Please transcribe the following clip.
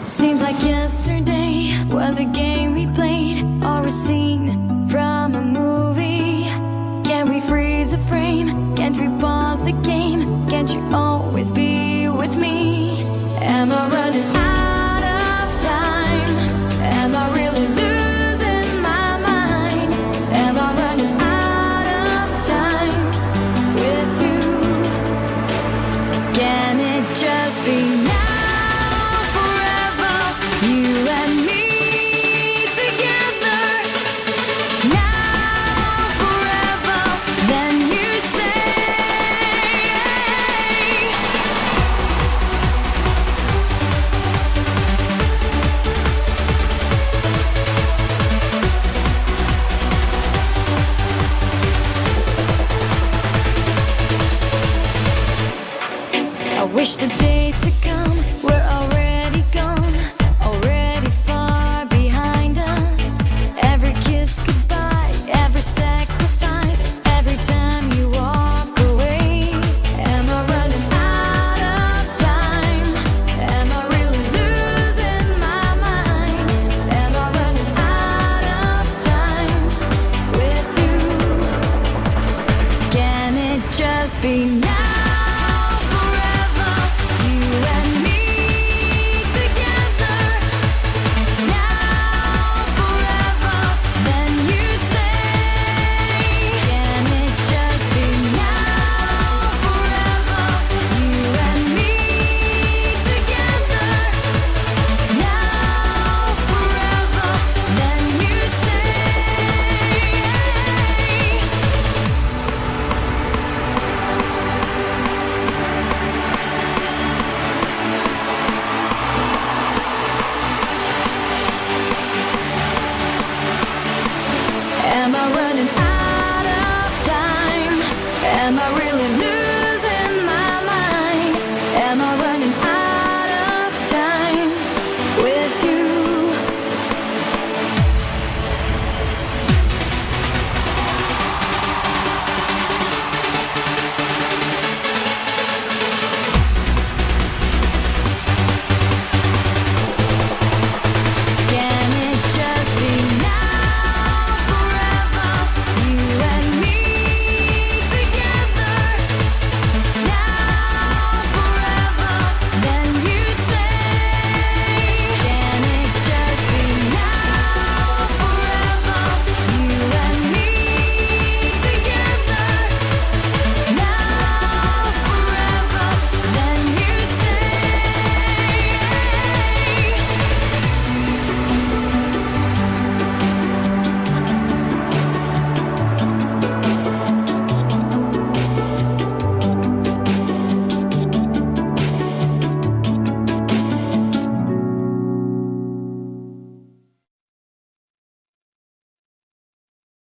Seems like yesterday was a game we played, or a scene from a movie. Can we freeze a frame? Can't we pause the game? Can't you always be with me? Am I running out of time? Am I really losing my mind? Am I running out of time with you? Can it just be now? I wish the days to come